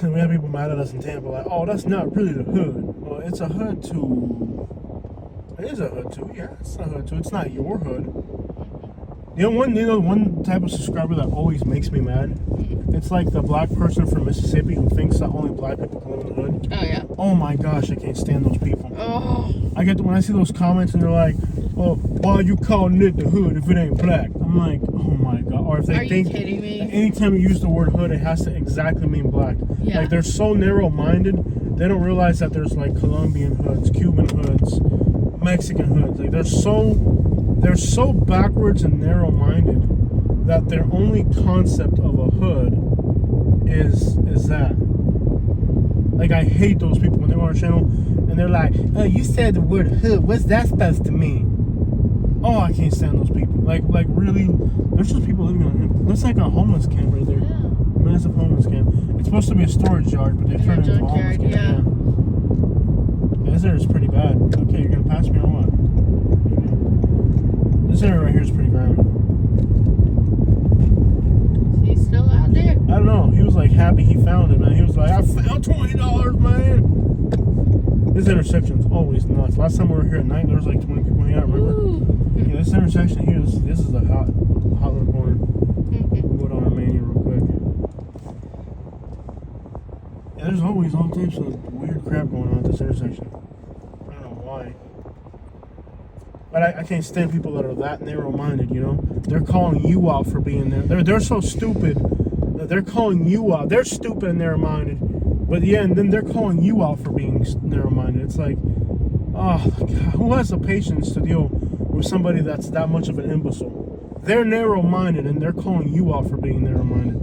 And we have people mad at us in Tampa like, oh, that's not really the hood. Well, it's a hood too. It is a hood too. Yeah, it's a hood too. It's not your hood. One type of subscriber that always makes me mad. It's like the black person from Mississippi who thinks that only black people can live in the hood. Oh yeah. Oh my gosh, I can't stand those people. Oh. When I see those comments and they're like, oh, why are you calling it the hood if it ain't black? I'm like, oh my god. Or if they think you kidding me? anytime you use the word hood, it has to exactly mean black. Yeah. Like they're so narrow-minded, they don't realize that there's like Colombian hoods, Cuban hoods, Mexican hoods. Like they're so backwards and narrow-minded that their only concept of a hood is that. Like I hate those people when they go on our channel and they're like, oh, you said the word hood, what's that supposed to mean? Oh, I can't stand those people. Like really, there's just people living on him. Looks like a homeless camp right there. Yeah. Massive homeless camp. It's supposed to be a storage yard, but they turned it into a homeless camp. Yeah. This area is pretty bad. Okay, you're gonna pass me or what? Okay. This area right here is pretty grimy. He's still out there. I don't know. He was like happy he found it, man. He was like, I found $20, man. This intersection's always nuts. Last time we were here at night, there was like 20 people hanging out, remember? Ooh. Yeah, this intersection here this is a hot little corner. We'll go down Armenia real quick. Yeah, there's always all types of weird crap going on at this intersection. I don't know why. But I can't stand people that are that narrow-minded, you know? They're calling you out for being there. They're so stupid that they're calling you out. They're stupid and narrow-minded. But yeah, and then they're calling you out for being narrow-minded. It's like, oh, God, who has the patience to deal with somebody that's that much of an imbecile? They're narrow-minded and they're calling you out for being narrow-minded.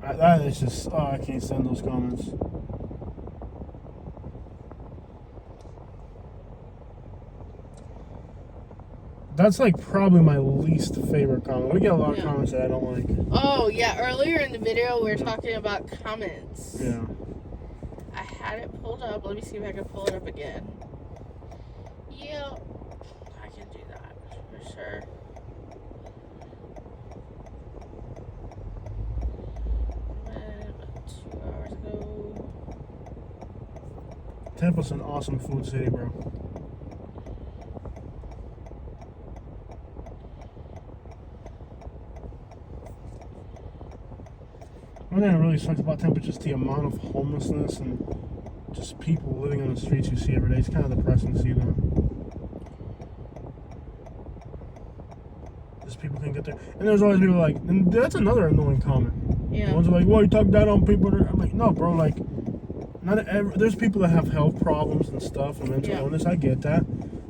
That is just, oh, I can't stand those comments. That's like probably my least favorite comment. We get a lot of comments that I don't like. Oh yeah, earlier in the video we were talking about comments. Yeah. I had it pulled up. Let me see if I can pull it up again. Yeah, I can do that for sure. About 2 hours ago. Tampa's an awesome food city, bro. One thing that really sucks about Tampa is just the amount of homelessness and just people living on the streets you see every day. It's kind of depressing to see that. Just people can't get there. And there's always people like, and that's another annoying comment. Yeah. The ones are like, well, you talk that on people. I'm like, no, bro, like, there's people that have health problems and stuff and mental illness. I get that.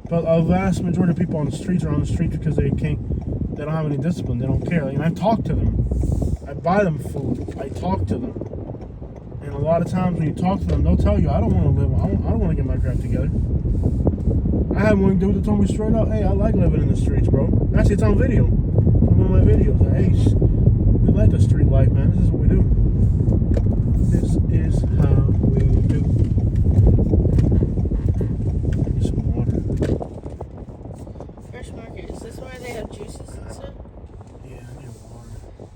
But a vast majority of people on the streets are on the streets because they don't have any discipline. They don't care. Like, and I've talked to them. I buy them food. I talk to them. And a lot of times when you talk to them, they'll tell you, I don't want to live. I don't want to get my crap together. I had one dude that told me straight up, hey, I like living in the streets, bro. Actually, it's on video. On one of my videos. Like, hey, we like the street life, man. This is what we do. This is how we do. Get some water. Fresh market. Is this why they have juices and stuff? Yeah, I need water.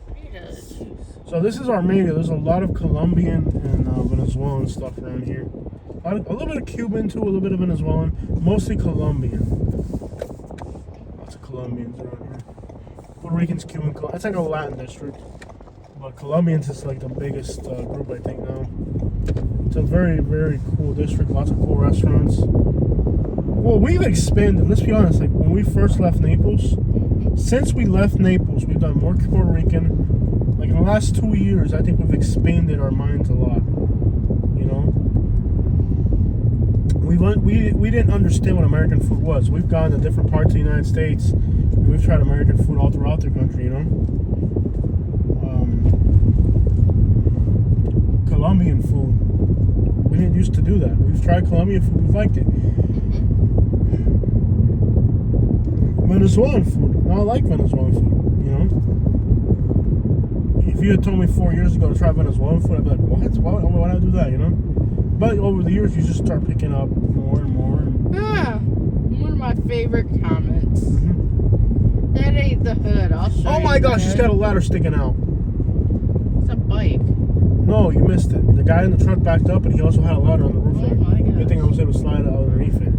I need a juice. So this is Armenia. There's a lot of Colombian and Venezuelan stuff around here. A little bit of Cuban too, a little bit of Venezuelan. Mostly Colombian. Lots of Colombian. Colombians around here. Puerto Ricans, Cuban, it's like a Latin district. But Colombians is like the biggest group, I think, now. It's a very, very cool district. Lots of cool restaurants. Well, we've expanded. Let's be honest. Like, when we first left Naples, since we left Naples, we've done more Puerto Rican. Like, in the last 2 years, I think we've expanded our minds a lot. You know? We didn't understand what American food was. We've gone to different parts of the United States, and we've tried American food all throughout the country, you know? Colombian food. We didn't used to do that. We've tried Colombian food. We've liked it. Venezuelan food. Now I like Venezuelan food, you know? If you had told me 4 years ago to try Venezuelan food, I'd be like, what? Why would I do that, you know? But over the years, you just start picking up more and more. One of my favorite comments. That ain't the hood. I'll show you. Oh my gosh, she's got a ladder sticking out. It's a bike. No, you missed it. The guy in the truck backed up, and he also had a ladder on the roof. Oh my gosh. Good thing I was able to slide out underneath it.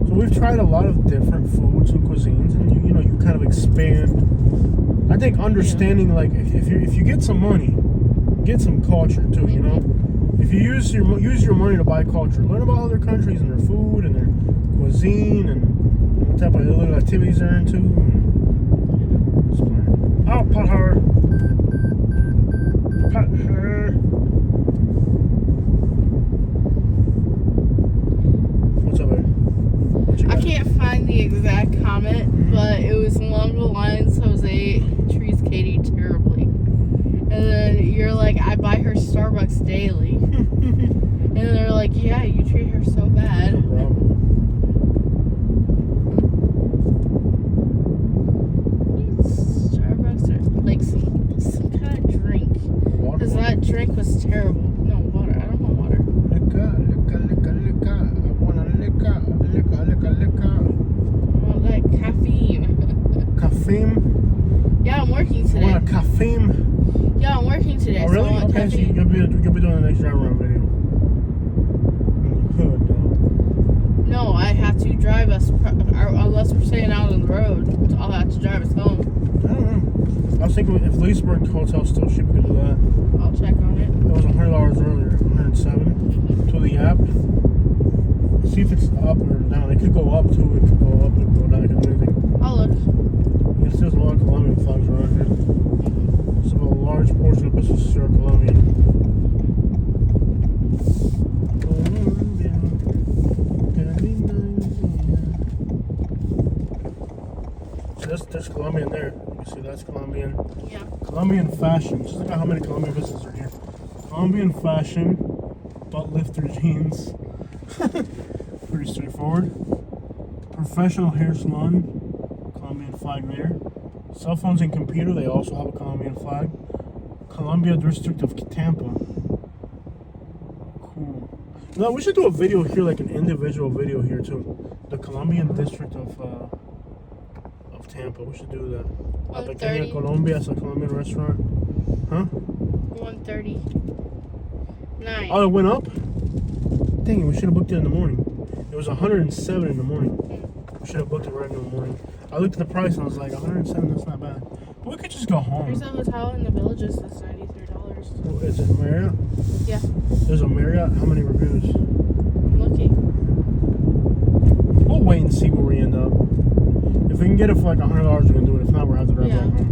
So we've tried a lot of different foods and cuisines, and you know, you kind of expand. I think understanding, like, if you get some money, get some culture too. You know, if you use your money to buy culture, learn about other countries and their food and their cuisine and what type of illegal activities they're into. Oh, put her. What's up, babe? I can't find the exact comment, but it was along the lines, Jose treats Katie terribly. And then you're like, I buy her Starbucks daily. And they're like, yeah, you treat her so bad. No problem. Starbucks or like some kind of drink. Because that drink was terrible. No, water. I don't want water. Liquor. I want a liquor. I want like caffeine. Caffeine? Yeah, I'm working I today. want a caffeine. Yeah, I'm working today. Oh, really? So I want Okay, so caffeine. you'll be doing the next drive around video. In the hood, though. No, I have to drive us, unless we're staying out on the road, I'll have to drive us home. I don't know. I was thinking if Leesburg Hotel's still cheap, we could do that. I'll check on it. It was $100 earlier, 107 to the app. See if it's up or down. It could go up too. It could go up. It could go down. It could do anything. I'll look. Yes, there's a lot of Colombian flags around here. So a large portion of businesses are Colombian. So there's Colombian there. You see that's Colombian. Yeah. Colombian fashion. Just look at how many Colombian businesses are here. Colombian fashion, butt lifter jeans. Pretty straightforward. Professional hair salon, Colombian flag there. Cell phones and computer, they also have a Colombian flag. Colombia district of Tampa. Cool. No, we should do a video here, like an individual video here too. The Colombian district of Tampa. We should do that. La Pequeña Colombia is a Colombian restaurant. Huh? 139. Oh, it went up? Dang it, we should have booked it in the morning. It was 107 in the morning. We should have booked it right in the morning. I looked at the price and I was like, 107, that's not bad. But we could just go home. There's a hotel in the Villages that's $93. Oh, is it Marriott? Yeah. There's a Marriott? How many reviews? I'm looking. We'll wait and see where we end up. If we can get it for like $100, we're going to do it. If not, we'll have to drive back home.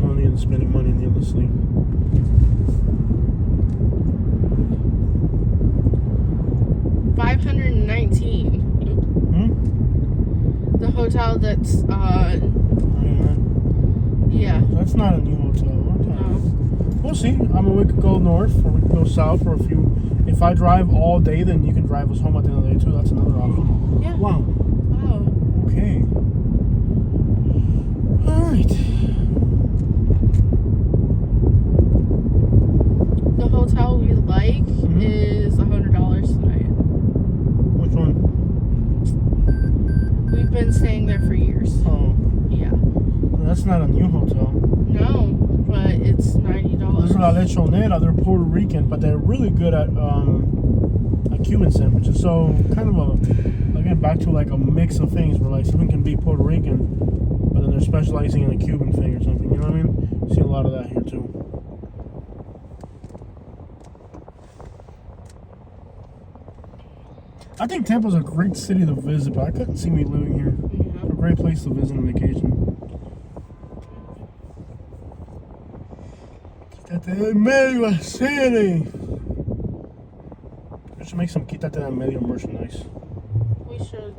No need to spending money needlessly. $519. The hotel that's yeah. That's not a new hotel. Okay. No. We'll see. I mean, we could go north or we could go south for a few. If I drive all day, then you can drive us home at the end of the day too. That's another option. Yeah. Wow. Wow. Okay. All right. The hotel we like is $100 tonight. Which one? We've been staying there for years. Oh. Yeah. That's not a new hotel. No, but it's $90. This is La Lechonera. They're Puerto Rican, but they're really good at Cuban sandwiches. So kind of again back to like a mix of things where like something can be Puerto Rican, but then they're specializing in a Cuban thing or something. You know what I mean? See a lot of that here too. I think Tampa's a great city to visit, but I couldn't see me living here. Yeah. A great place to visit on vacation. Quítate del medio, city. We should make some Quítate del medio merchandise. We should.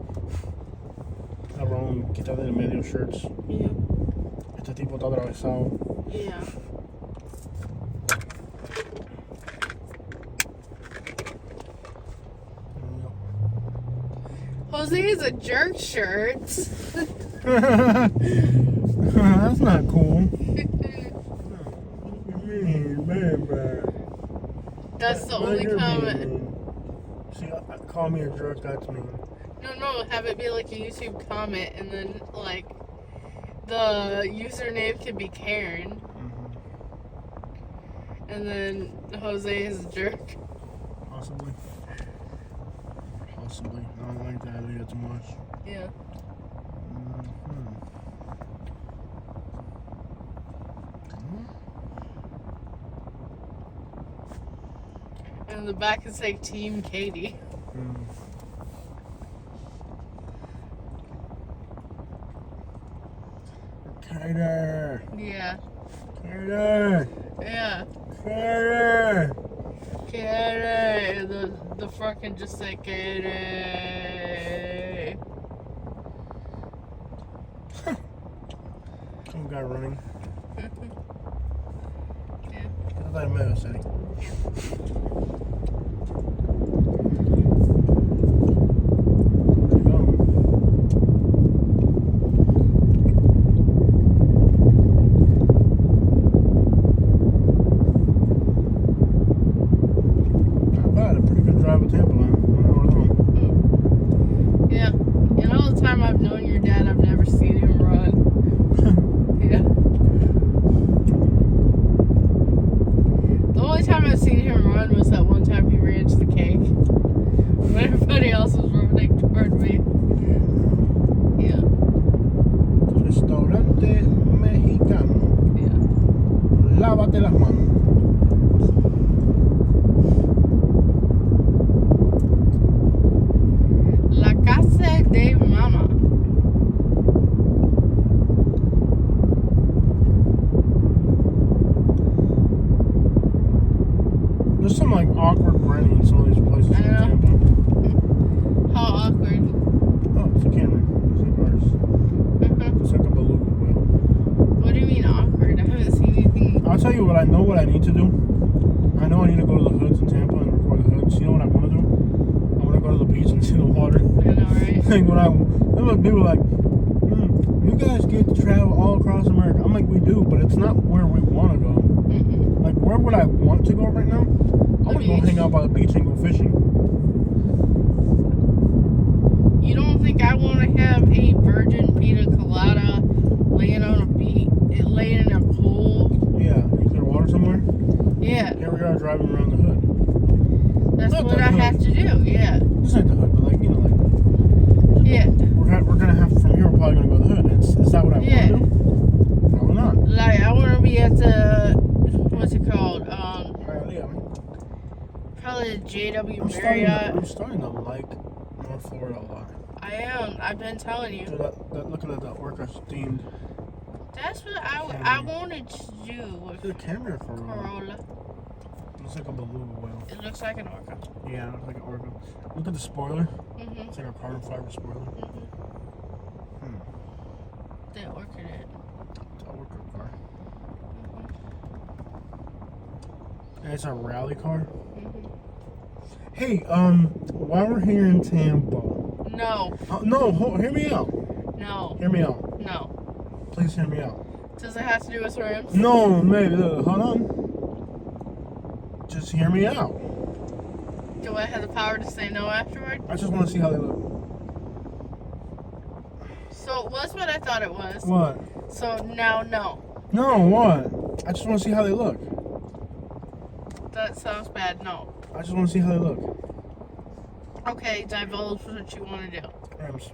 Have our own Quítate del medio shirts. Yeah. Este tipo está atravesado. Yeah. Jose is a jerk shirt. That's not cool. That's the only comment. See, call me a jerk, that's mean. No, have it be like a YouTube comment, and then like the username can be Karen, and then Jose is a jerk. Possibly. I don't like that idea too much. Yeah. And in the back can say Team Katie. Katie. Yeah. Katie. Yeah. Katie. Katie. The fucking just say Katie. Some guy running. Yeah. Let him know, City. Yeah. In all the time I've known your dad, I've never seen him run. Yeah. The only time I've seen him run was that one time he ran to the cake. When everybody else was running toward me. Yeah. Restaurante mexicano. Yeah. Lávate las manos. La casa de mama. There's some like awkward branding in some of these places in Tampa. How awkward. Oh, it's a camera. It's like ours. It's like a beluga whale. What do you mean awkward? I haven't seen anything. I'll tell you what I know what I need to do. I know I need to go to the hoods in Tampa and record the hoods. You know what I want to do? I want to go to the beach and see the water. I know, right? Like when people are like, you guys get to travel all across America. I'm like, we do, but it's not where we want to go. Like, where would I want to go right now? I would go hang out by the beach and go fishing. You don't think I want to have a virgin pina colada laying on a beach, laying in a pool? Yeah, in clear water somewhere? Yeah. Here we are driving around the hood. That's Not what the I hood. have to do, yeah. This ain't the hood, but like, you know, like, Yeah. we're gonna have, from here, we're probably gonna go to the hood. Is that what I Yeah. want to do? Probably not. Like, I want to be at the, what's it called? Probably the JW Marriott. I'm starting to like North Florida a lot. I am. I've been telling you. So looking at that orca themed. That's what I wanted to do with Is it a camera or Corolla? Corolla. Looks like a beluga whale. It looks like an orca. Yeah, it looks like an orca. Look at the spoiler. Mm-hmm. It's like a carbon fiber spoiler. The orca did. It's an orca car. And it's a rally car. Hey, while we're here in Tampa. No. Hear me out. No. Hear me out. No. Please hear me out. Does it have to do with rims? No, maybe. Hold on. Just hear me out. Do I have the power to say no afterward? I just want to see how they look. So it was what I thought it was. What? So now no. No, what? I just want to see how they look. That sounds bad. No. I just want to see how they look. Okay, divulge what you want to do. Rams.